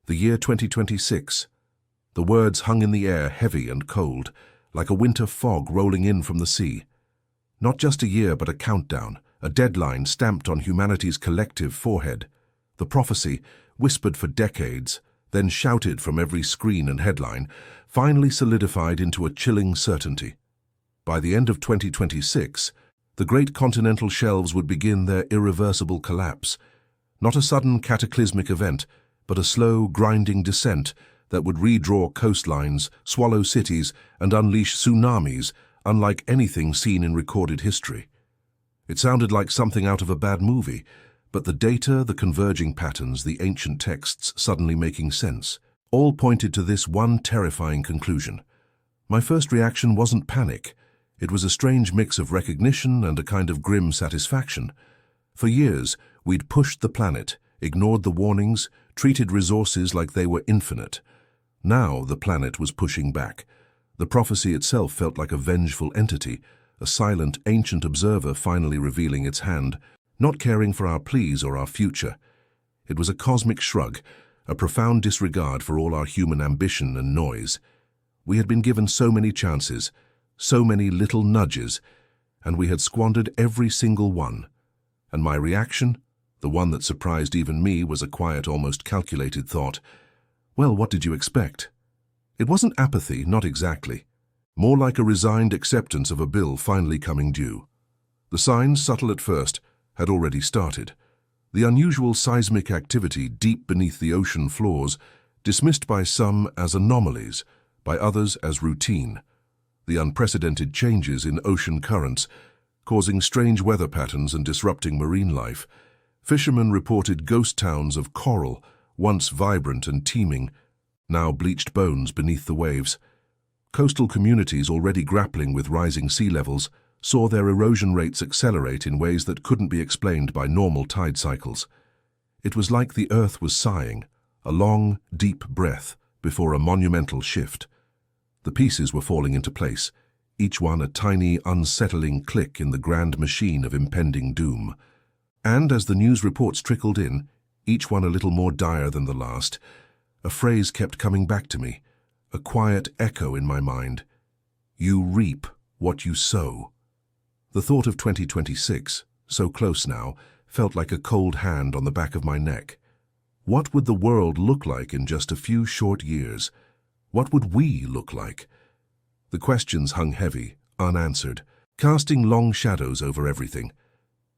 The year 2026. The words hung in the air, heavy and cold, like a winter fog rolling in from the sea. Not just a year, but a countdown, a deadline stamped on humanity's collective forehead. The prophecy, whispered for decades, then shouted from every screen and headline, finally solidified into a chilling certainty. By the end of 2026, the great continental shelves would begin their irreversible collapse. Not a sudden cataclysmic event, but a slow, grinding descent that would redraw coastlines, swallow cities, and unleash tsunamis unlike anything seen in recorded history. It sounded like something out of a bad movie, but the data, the converging patterns, the ancient texts suddenly making sense, all pointed to this one terrifying conclusion. My first reaction wasn't panic. It was a strange mix of recognition and a kind of grim satisfaction. For years, we'd pushed the planet, ignored the warnings, treated resources like they were infinite. Now the planet was pushing back. The prophecy itself felt like a vengeful entity, a silent, ancient observer finally revealing its hand, not caring for our pleas or our future. It was a cosmic shrug, a profound disregard for all our human ambition and noise. We had been given so many chances, so many little nudges, and we had squandered every single one. And my reaction? The one that surprised even me was a quiet, almost calculated thought. Well, what did you expect? It wasn't apathy, not exactly. More like a resigned acceptance of a bill finally coming due. The signs, subtle at first, had already started. The unusual seismic activity deep beneath the ocean floors, dismissed by some as anomalies, by others as routine. The unprecedented changes in ocean currents, causing strange weather patterns and disrupting marine life. Fishermen reported ghost towns of coral, once vibrant and teeming, now bleached bones beneath the waves. Coastal communities already grappling with rising sea levels saw their erosion rates accelerate in ways that couldn't be explained by normal tide cycles. It was like the earth was sighing, a long, deep breath before a monumental shift. The pieces were falling into place, each one a tiny, unsettling click in the grand machine of impending doom. And as the news reports trickled in, each one a little more dire than the last, a phrase kept coming back to me, a quiet echo in my mind. You reap what you sow. The thought of 2026, so close now, felt like a cold hand on the back of my neck. What would the world look like in just a few short years? What would we look like? The questions hung heavy, unanswered, casting long shadows over everything.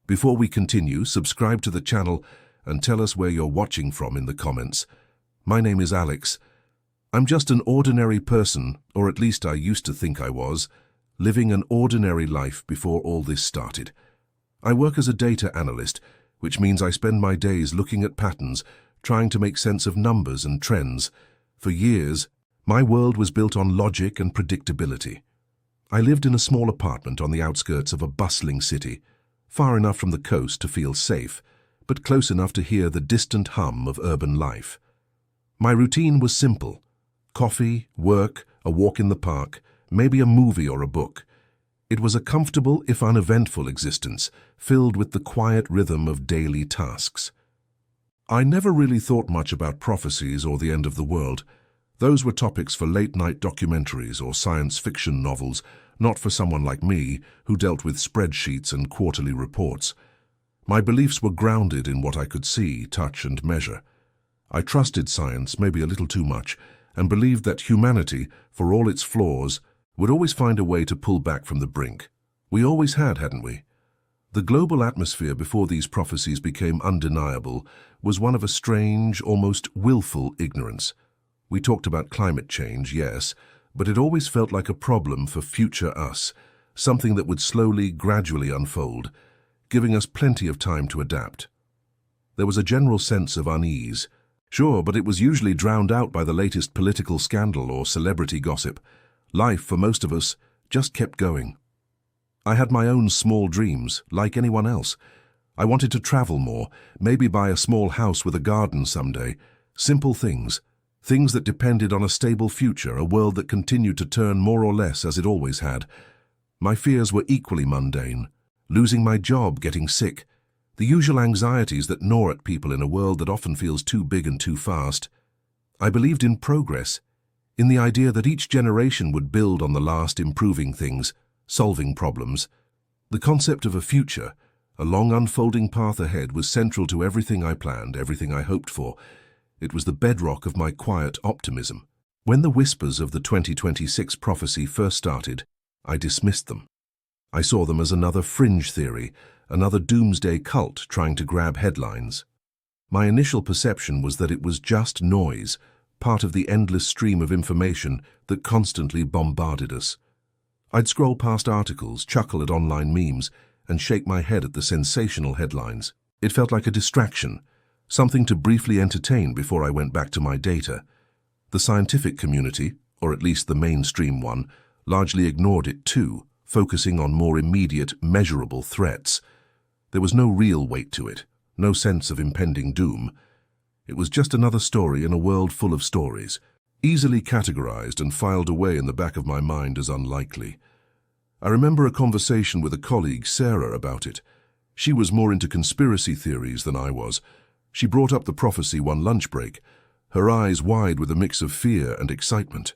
Before we continue, subscribe to the channel and tell us where you're watching from in the comments. My name is Alex. I'm just an ordinary person, or at least I used to think I was, living an ordinary life before all this started. I work as a data analyst, which means I spend my days looking at patterns, trying to make sense of numbers and trends. For years, my world was built on logic and predictability. I lived in a small apartment on the outskirts of a bustling city, far enough from the coast to feel safe, but close enough to hear the distant hum of urban life. My routine was simple: coffee, work, a walk in the park, maybe a movie or a book. It was a comfortable, if uneventful, existence, filled with the quiet rhythm of daily tasks. I never really thought much about prophecies or the end of the world. Those were topics for late-night documentaries or science fiction novels, not for someone like me, who dealt with spreadsheets and quarterly reports. My beliefs were grounded in what I could see, touch, and measure. I trusted science, maybe a little too much, and believed that humanity, for all its flaws, would always find a way to pull back from the brink. We always had, hadn't we? The global atmosphere before these prophecies became undeniable was one of a strange, almost willful ignorance. We talked about climate change, yes, but it always felt like a problem for future us, something that would slowly, gradually unfold, giving us plenty of time to adapt. There was a general sense of unease. Sure, but it was usually drowned out by the latest political scandal or celebrity gossip. Life, for most of us, just kept going. I had my own small dreams, like anyone else. I wanted to travel more, maybe buy a small house with a garden someday. Simple things. Things that depended on a stable future, a world that continued to turn more or less as it always had. My fears were equally mundane. Losing my job, getting sick. The usual anxieties that gnaw at people in a world that often feels too big and too fast. I believed in progress, in the idea that each generation would build on the last, improving things, solving problems. The concept of a future, a long unfolding path ahead, was central to everything I planned, everything I hoped for. It was the bedrock of my quiet optimism. When the whispers of the 2026 prophecy first started, I dismissed them. I saw them as another fringe theory, another doomsday cult trying to grab headlines. My initial perception was that it was just noise, part of the endless stream of information that constantly bombarded us. I'd scroll past articles, chuckle at online memes, and shake my head at the sensational headlines. It felt like a distraction, something to briefly entertain before I went back to my data. The scientific community, or at least the mainstream one, largely ignored it too, focusing on more immediate, measurable threats. There was no real weight to it, no sense of impending doom. It was just another story in a world full of stories, easily categorized and filed away in the back of my mind as unlikely. I remember a conversation with a colleague, Sarah, about it. She was more into conspiracy theories than I was. She brought up the prophecy one lunch break, her eyes wide with a mix of fear and excitement.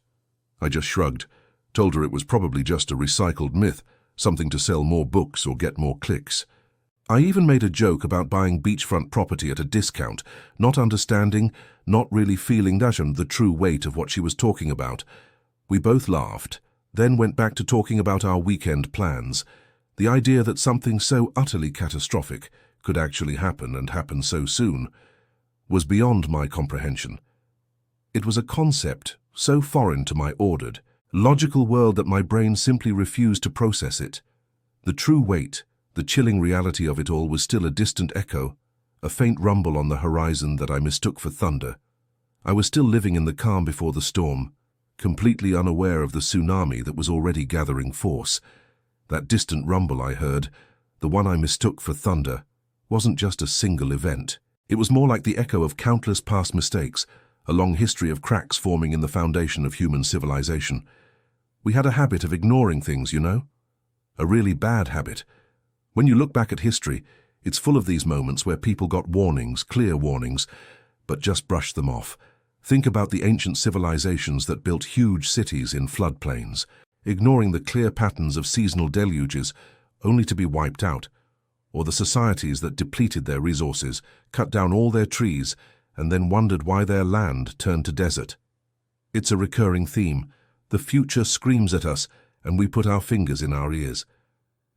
I just shrugged, told her it was probably just a recycled myth, something to sell more books or get more clicks. I even made a joke about buying beachfront property at a discount, not understanding, not really feeling the true weight of what she was talking about. We both laughed, then went back to talking about our weekend plans. The idea that something so utterly catastrophic could actually happen and happen so soon was beyond my comprehension. It was a concept so foreign to my ordered, logical world that my brain simply refused to process it. The true weight, the chilling reality of it all was still a distant echo, a faint rumble on the horizon that I mistook for thunder. I was still living in the calm before the storm, completely unaware of the tsunami that was already gathering force. That distant rumble I heard, the one I mistook for thunder, wasn't just a single event. It was more like the echo of countless past mistakes, a long history of cracks forming in the foundation of human civilization. We had a habit of ignoring things, you know? A really bad habit. When you look back at history, it's full of these moments where people got warnings, clear warnings, but just brushed them off. Think about the ancient civilizations that built huge cities in floodplains, ignoring the clear patterns of seasonal deluges only to be wiped out, or the societies that depleted their resources, cut down all their trees, and then wondered why their land turned to desert. It's a recurring theme. The future screams at us, and we put our fingers in our ears.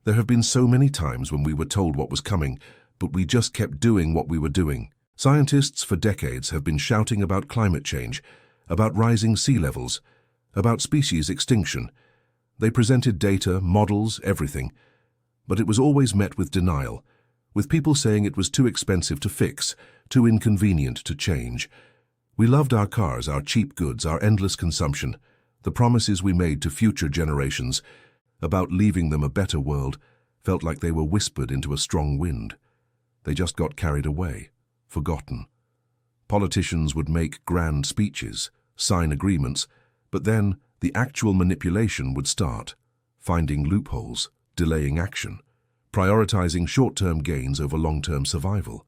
There have been so many times when we were told what was coming, but we just kept doing what we were doing. Scientists for decades have been shouting about climate change, about rising sea levels, about species extinction. They presented data, models, everything. But it was always met with denial, with people saying it was too expensive to fix, too inconvenient to change. We loved our cars, our cheap goods, our endless consumption, the promises we made to future generations about leaving them a better world felt like they were whispered into a strong wind. They just got carried away, forgotten. Politicians would make grand speeches, sign agreements, but then the actual manipulation would start, finding loopholes, delaying action, prioritizing short-term gains over long-term survival.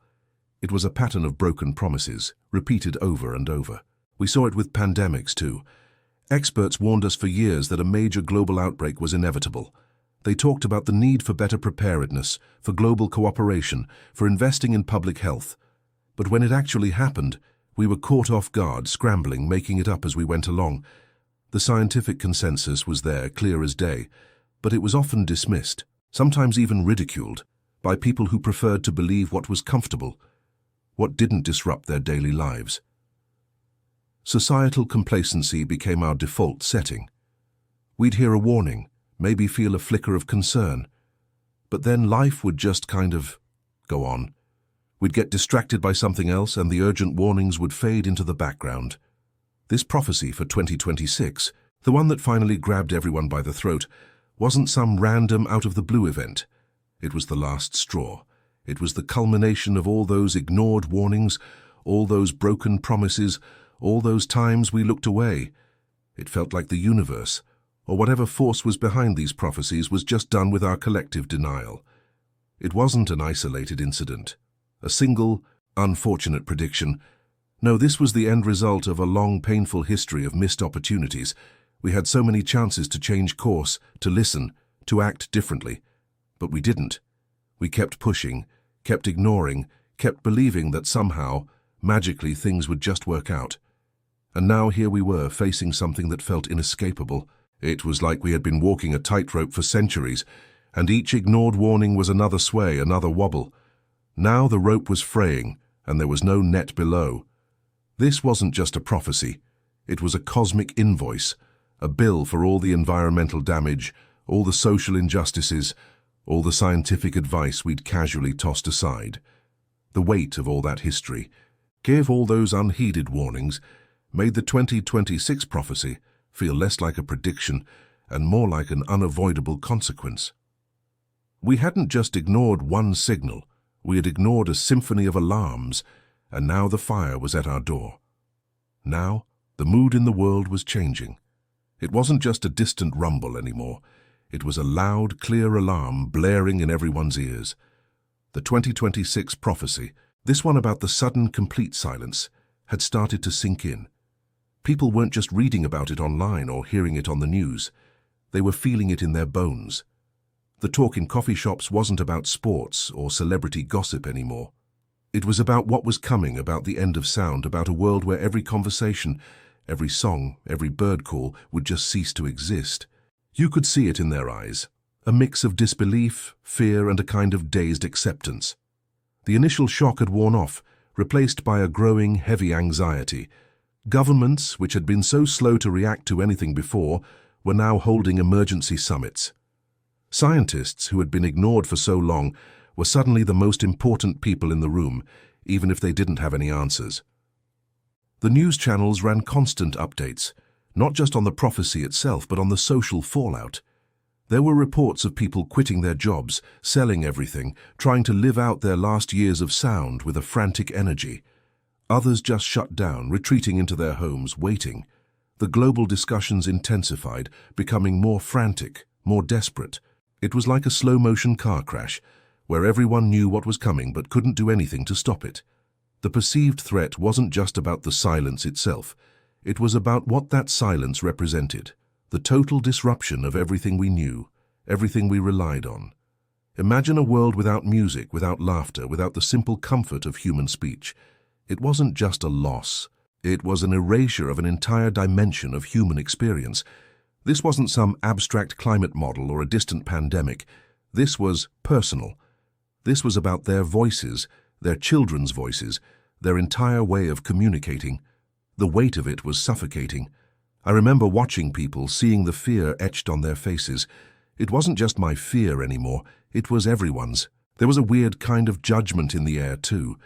It was a pattern of broken promises, repeated over and over. We saw it with pandemics too. Experts warned us for years that a major global outbreak was inevitable. They talked about the need for better preparedness, for global cooperation, for investing in public health. But when it actually happened, we were caught off guard, scrambling, making it up as we went along. The scientific consensus was there, clear as day, but it was often dismissed, sometimes even ridiculed, by people who preferred to believe what was comfortable, what didn't disrupt their daily lives. Societal complacency became our default setting. We'd hear a warning, maybe feel a flicker of concern, but then life would just kind of go on. We'd get distracted by something else and the urgent warnings would fade into the background. This prophecy for 2026, the one that finally grabbed everyone by the throat, wasn't some random out-of-the-blue event. It was the last straw. It was the culmination of all those ignored warnings, all those broken promises, all those times we looked away. It felt like the universe, or whatever force was behind these prophecies, was just done with our collective denial. It wasn't an isolated incident, a single, unfortunate prediction. No, this was the end result of a long, painful history of missed opportunities. We had so many chances to change course, to listen, to act differently. But we didn't. We kept pushing, kept ignoring, kept believing that somehow, magically, things would just work out. And now here we were, facing something that felt inescapable. It was like we had been walking a tightrope for centuries, and each ignored warning was another sway, another wobble. Now the rope was fraying, and there was no net below. This wasn't just a prophecy. It was a cosmic invoice, a bill for all the environmental damage, all the social injustices, all the scientific advice we'd casually tossed aside. The weight of all that history, gave all those unheeded warnings, made the 2026 prophecy feel less like a prediction and more like an unavoidable consequence. We hadn't just ignored one signal, we had ignored a symphony of alarms, and now the fire was at our door. Now, the mood in the world was changing. It wasn't just a distant rumble anymore. It was a loud, clear alarm blaring in everyone's ears. The 2026 prophecy, this one about the sudden, complete silence, had started to sink in. People weren't just reading about it online or hearing it on the news. They were feeling it in their bones. The talk in coffee shops wasn't about sports or celebrity gossip anymore. It was about what was coming, about the end of sound, about a world where every conversation, every song, every bird call would just cease to exist. You could see it in their eyes, a mix of disbelief, fear, and a kind of dazed acceptance. The initial shock had worn off, replaced by a growing, heavy anxiety. Governments, which had been so slow to react to anything before, were now holding emergency summits. Scientists, who had been ignored for so long, were suddenly the most important people in the room, even if they didn't have any answers. The news channels ran constant updates, not just on the prophecy itself, but on the social fallout. There were reports of people quitting their jobs, selling everything, trying to live out their last years of sound with a frantic energy. Others just shut down, retreating into their homes, waiting. The global discussions intensified, becoming more frantic, more desperate. It was like a slow-motion car crash, where everyone knew what was coming but couldn't do anything to stop it. The perceived threat wasn't just about the silence itself. It was about what that silence represented, the total disruption of everything we knew, everything we relied on. Imagine a world without music, without laughter, without the simple comfort of human speech. It wasn't just a loss. It was an erasure of an entire dimension of human experience. This wasn't some abstract climate model or a distant pandemic. This was personal. This was about their voices, their children's voices, their entire way of communicating. The weight of it was suffocating. I remember watching people, seeing the fear etched on their faces. It wasn't just my fear anymore, it was everyone's. There was a weird kind of judgment in the air too.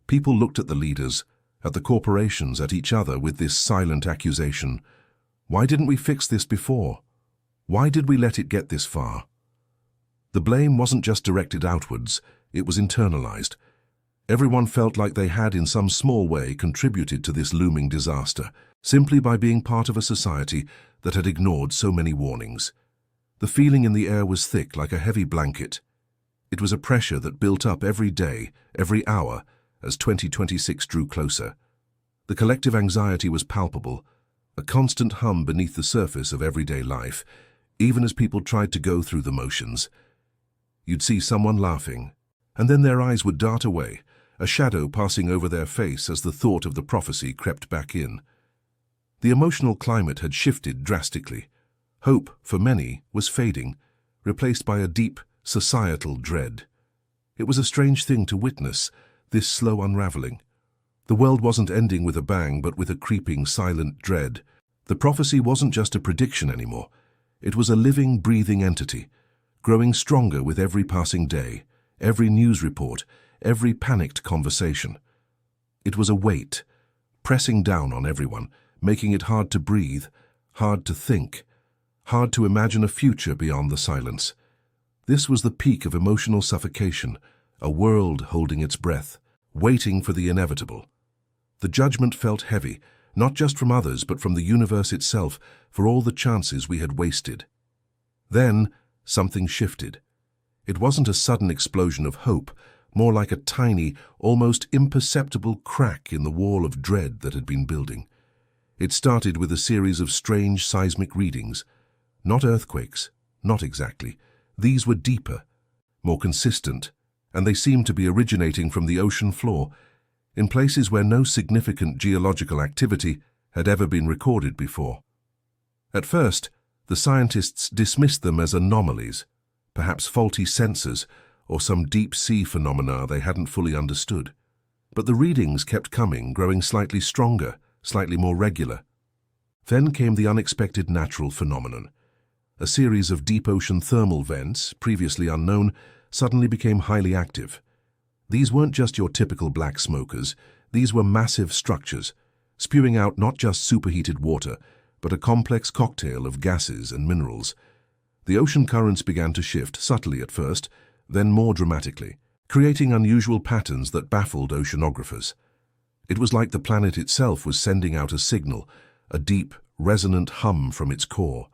People looked at the leaders, at the corporations, at each other with this silent accusation. Why didn't we fix this before? Why did we let it get this far? The blame wasn't just directed outwards, it was internalized. Everyone felt like they had in some small way contributed to this looming disaster, simply by being part of a society that had ignored so many warnings. The feeling in the air was thick, like a heavy blanket. It was a pressure that built up every day, every hour, as 2026 drew closer. The collective anxiety was palpable, a constant hum beneath the surface of everyday life, even as people tried to go through the motions. You'd see someone laughing, and then their eyes would dart away, a shadow passing over their face as the thought of the prophecy crept back in. The emotional climate had shifted drastically. Hope, for many, was fading, replaced by a deep, societal dread. It was a strange thing to witness, this slow unraveling. The world wasn't ending with a bang, but with a creeping, silent dread. The prophecy wasn't just a prediction anymore. It was a living, breathing entity, growing stronger with every passing day, every news report, every panicked conversation. It was a weight, pressing down on everyone, making it hard to breathe, hard to think, hard to imagine a future beyond the silence. This was the peak of emotional suffocation, a world holding its breath, waiting for the inevitable. The judgment felt heavy, not just from others, but from the universe itself, for all the chances we had wasted. Then, something shifted. It wasn't a sudden explosion of hope, more like a tiny, almost imperceptible crack in the wall of dread that had been building. It started with a series of strange seismic readings. Not earthquakes, not exactly. These were deeper, more consistent, and they seemed to be originating from the ocean floor, in places where no significant geological activity had ever been recorded before. At first, the scientists dismissed them as anomalies, perhaps faulty sensors or some deep-sea phenomena they hadn't fully understood. But the readings kept coming, growing slightly stronger, slightly more regular. Then came the unexpected natural phenomenon. A series of deep ocean thermal vents, previously unknown, suddenly became highly active. These weren't just your typical black smokers, these were massive structures, spewing out not just superheated water, but a complex cocktail of gases and minerals. The ocean currents began to shift, subtly at first, then more dramatically, creating unusual patterns that baffled oceanographers. It was like the planet itself was sending out a signal, a deep, resonant hum from its core.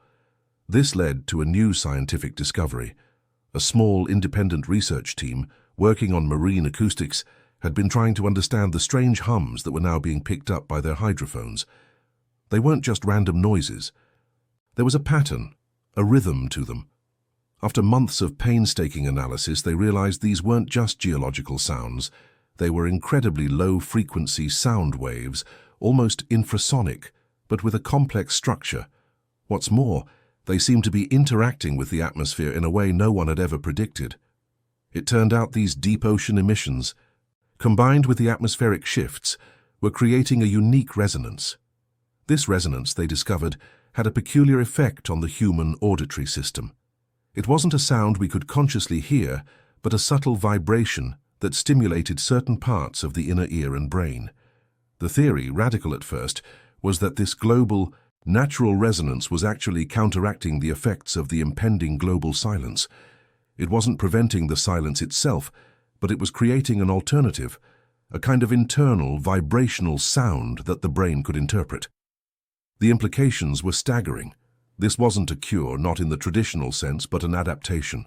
This led to a new scientific discovery. A small, independent research team, working on marine acoustics, had been trying to understand the strange hums that were now being picked up by their hydrophones. They weren't just random noises. There was a pattern, a rhythm to them. After months of painstaking analysis, they realized these weren't just geological sounds. They were incredibly low-frequency sound waves, almost infrasonic, but with a complex structure. What's more, they seemed to be interacting with the atmosphere in a way no one had ever predicted. It turned out these deep ocean emissions, combined with the atmospheric shifts, were creating a unique resonance. This resonance, they discovered, had a peculiar effect on the human auditory system. It wasn't a sound we could consciously hear, but a subtle vibration that stimulated certain parts of the inner ear and brain. The theory, radical at first, was that this global, natural resonance was actually counteracting the effects of the impending global silence. It wasn't preventing the silence itself, but it was creating an alternative, a kind of internal, vibrational sound that the brain could interpret. The implications were staggering. This wasn't a cure, not in the traditional sense, but an adaptation.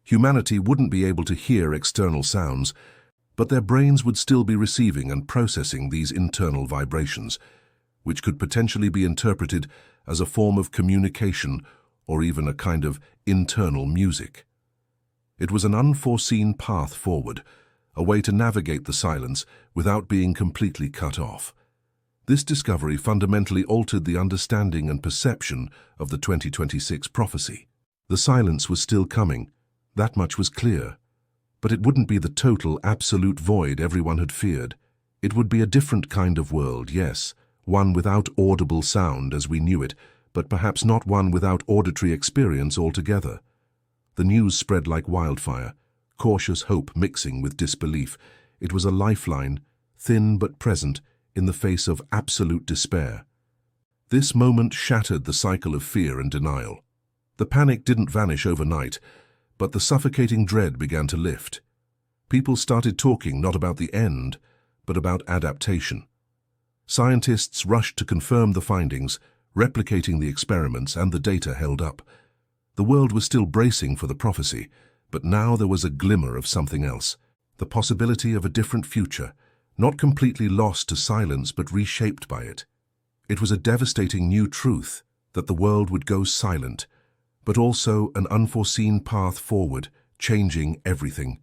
Humanity wouldn't be able to hear external sounds, but their brains would still be receiving and processing these internal vibrations, which could potentially be interpreted as a form of communication or even a kind of internal music. It was an unforeseen path forward, a way to navigate the silence without being completely cut off. This discovery fundamentally altered the understanding and perception of the 2026 prophecy. The silence was still coming, that much was clear. But it wouldn't be the total, absolute void everyone had feared. It would be a different kind of world, yes, one without audible sound as we knew it, but perhaps not one without auditory experience altogether. The news spread like wildfire, cautious hope mixing with disbelief. It was a lifeline, thin but present, in the face of absolute despair. This moment shattered the cycle of fear and denial. The panic didn't vanish overnight, but the suffocating dread began to lift. People started talking not about the end, but about adaptation. Scientists rushed to confirm the findings, replicating the experiments and the data held up. The world was still bracing for the prophecy, but now there was a glimmer of something else, the possibility of a different future, not completely lost to silence but reshaped by it. It was a devastating new truth that the world would go silent, but also an unforeseen path forward, changing everything.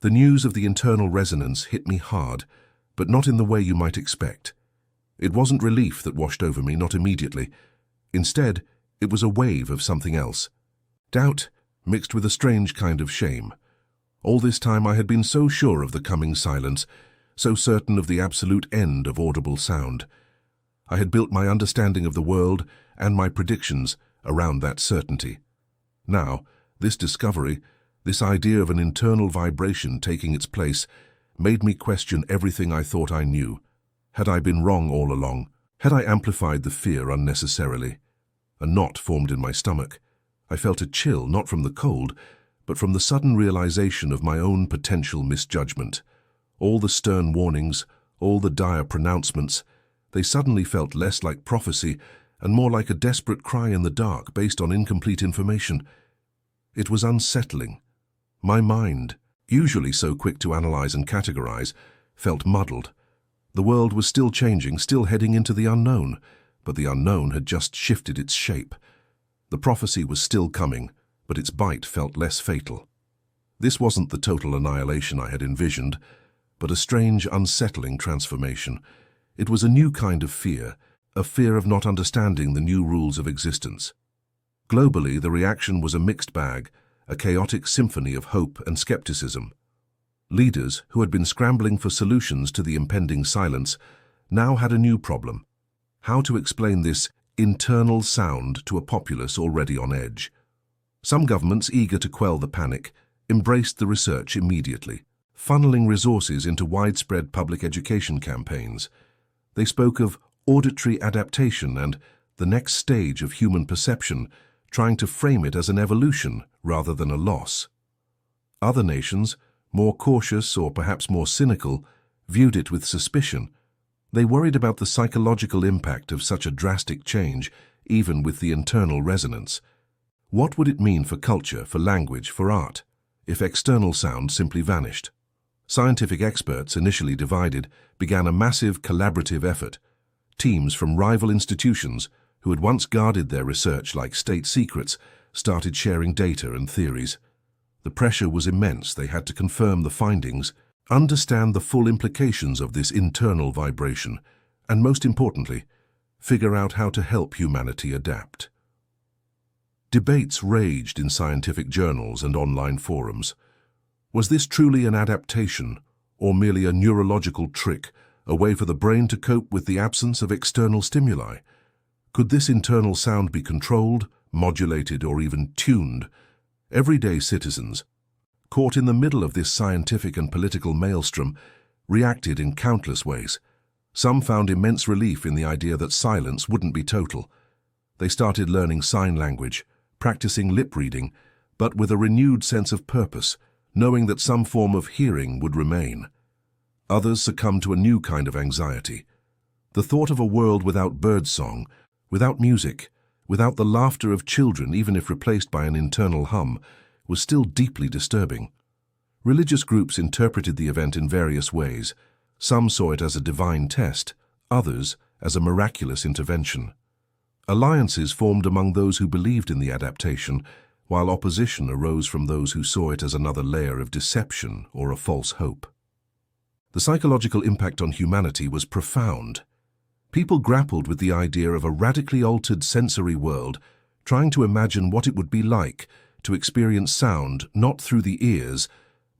The news of the internal resonance hit me hard, but not in the way you might expect. It wasn't relief that washed over me, not immediately. Instead, it was a wave of something else. Doubt, mixed with a strange kind of shame. All this time I had been so sure of the coming silence, so certain of the absolute end of audible sound. I had built my understanding of the world and my predictions around that certainty. Now, this discovery, this idea of an internal vibration taking its place, made me question everything I thought I knew. Had I been wrong all along? Had I amplified the fear unnecessarily? A knot formed in my stomach. I felt a chill, not from the cold, but from the sudden realization of my own potential misjudgment. All the stern warnings, all the dire pronouncements, they suddenly felt less like prophecy and more like a desperate cry in the dark based on incomplete information. It was unsettling. My mind, usually so quick to analyze and categorize, felt muddled. The world was still changing, still heading into the unknown, but the unknown had just shifted its shape. The prophecy was still coming, but its bite felt less fatal. This wasn't the total annihilation I had envisioned, but a strange, unsettling transformation. It was a new kind of fear, a fear of not understanding the new rules of existence. Globally, the reaction was a mixed bag, a chaotic symphony of hope and skepticism. Leaders, who had been scrambling for solutions to the impending silence, now had a new problem: how to explain this internal sound to a populace already on edge. Some governments, eager to quell the panic, embraced the research immediately, funneling resources into widespread public education campaigns. They spoke of auditory adaptation and the next stage of human perception, trying to frame it as an evolution rather than a loss. Other nations, more cautious or perhaps more cynical, viewed it with suspicion. They worried about the psychological impact of such a drastic change, even with the internal resonance. What would it mean for culture, for language, for art, if external sound simply vanished? Scientific experts, initially divided, began a massive collaborative effort. Teams from rival institutions, who had once guarded their research like state secrets, started sharing data and theories. The pressure was immense. They had to confirm the findings, understand the full implications of this internal vibration, and most importantly, figure out how to help humanity adapt. Debates raged in scientific journals and online forums. Was this truly an adaptation, or merely a neurological trick, a way for the brain to cope with the absence of external stimuli? Could this internal sound be controlled, modulated, or even tuned? Everyday citizens, caught in the middle of this scientific and political maelstrom, reacted in countless ways. Some found immense relief in the idea that silence wouldn't be total. They started learning sign language, practicing lip reading, but with a renewed sense of purpose, knowing that some form of hearing would remain. Others succumbed to a new kind of anxiety. The thought of a world without birdsong, without music, without the laughter of children, even if replaced by an internal hum, was still deeply disturbing. Religious groups interpreted the event in various ways. Some saw it as a divine test, others as a miraculous intervention. Alliances formed among those who believed in the adaptation, while opposition arose from those who saw it as another layer of deception or a false hope. The psychological impact on humanity was profound. People grappled with the idea of a radically altered sensory world, trying to imagine what it would be like to experience sound not through the ears,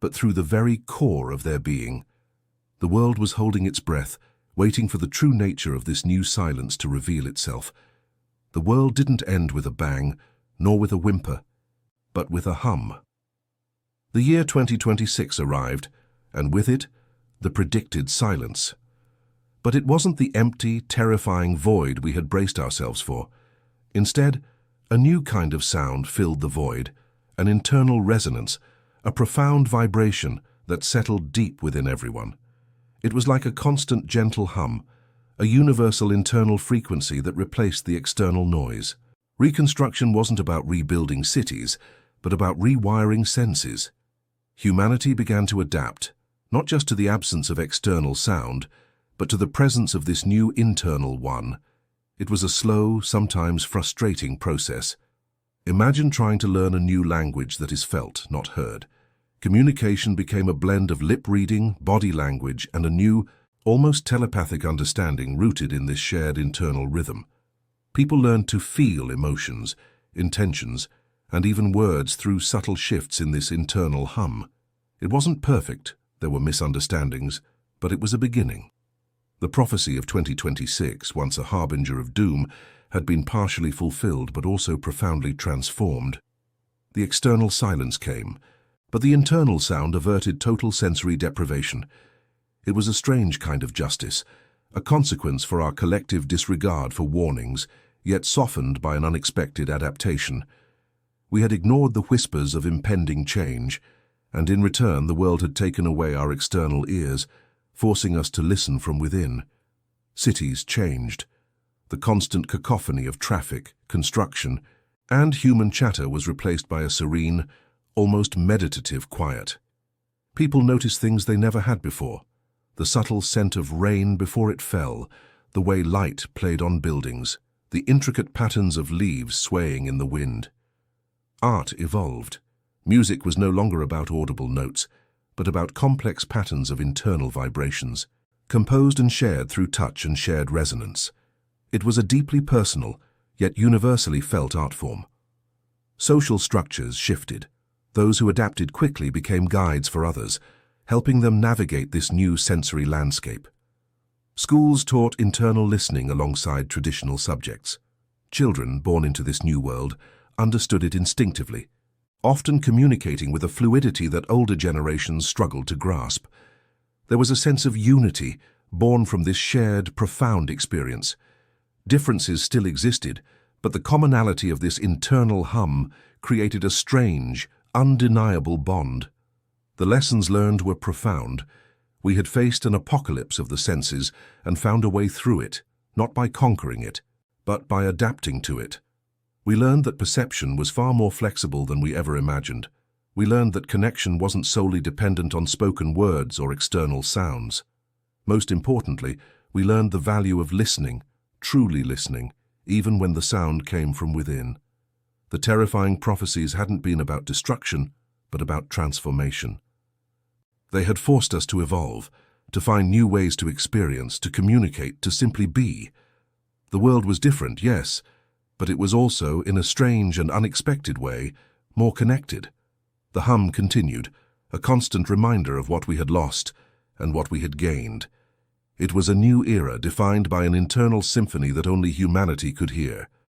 but through the very core of their being. The world was holding its breath, waiting for the true nature of this new silence to reveal itself. The world didn't end with a bang, nor with a whimper, but with a hum. The year 2026 arrived, and with it, the predicted silence. But it wasn't the empty, terrifying void we had braced ourselves for. Instead, a new kind of sound filled the void, an internal resonance, a profound vibration that settled deep within everyone. It was like a constant, gentle hum, a universal internal frequency that replaced the external noise. Reconstruction wasn't about rebuilding cities, but about rewiring senses. Humanity began to adapt, not just to the absence of external sound, but to the presence of this new internal one. It was a slow, sometimes frustrating process. Imagine trying to learn a new language that is felt, not heard. Communication became a blend of lip reading, body language, and a new, almost telepathic understanding rooted in this shared internal rhythm. People learned to feel emotions, intentions, and even words through subtle shifts in this internal hum. It wasn't perfect, there were misunderstandings, but it was a beginning. The prophecy of 2026, once a harbinger of doom, had been partially fulfilled but also profoundly transformed. The external silence came, but the internal sound averted total sensory deprivation. It was a strange kind of justice, a consequence for our collective disregard for warnings, yet softened by an unexpected adaptation. We had ignored the whispers of impending change, and in return the world had taken away our external ears, forcing us to listen from within. Cities changed. The constant cacophony of traffic, construction, and human chatter was replaced by a serene, almost meditative quiet. People noticed things they never had before. The subtle scent of rain before it fell, the way light played on buildings, the intricate patterns of leaves swaying in the wind. Art evolved. Music was no longer about audible notes, but about complex patterns of internal vibrations, composed and shared through touch and shared resonance. It was a deeply personal, yet universally felt art form. Social structures shifted. Those who adapted quickly became guides for others, helping them navigate this new sensory landscape. Schools taught internal listening alongside traditional subjects. Children born into this new world understood it instinctively, often communicating with a fluidity that older generations struggled to grasp. There was a sense of unity born from this shared, profound experience. Differences still existed, but the commonality of this internal hum created a strange, undeniable bond. The lessons learned were profound. We had faced an apocalypse of the senses and found a way through it, not by conquering it, but by adapting to it. We learned that perception was far more flexible than we ever imagined. We learned that connection wasn't solely dependent on spoken words or external sounds. Most importantly, we learned the value of listening, truly listening, even when the sound came from within. The terrifying prophecies hadn't been about destruction, but about transformation. They had forced us to evolve, to find new ways to experience, to communicate, to simply be. The world was different, yes, but it was also, in a strange and unexpected way, more connected. The hum continued, a constant reminder of what we had lost and what we had gained. It was a new era defined by an internal symphony that only humanity could hear.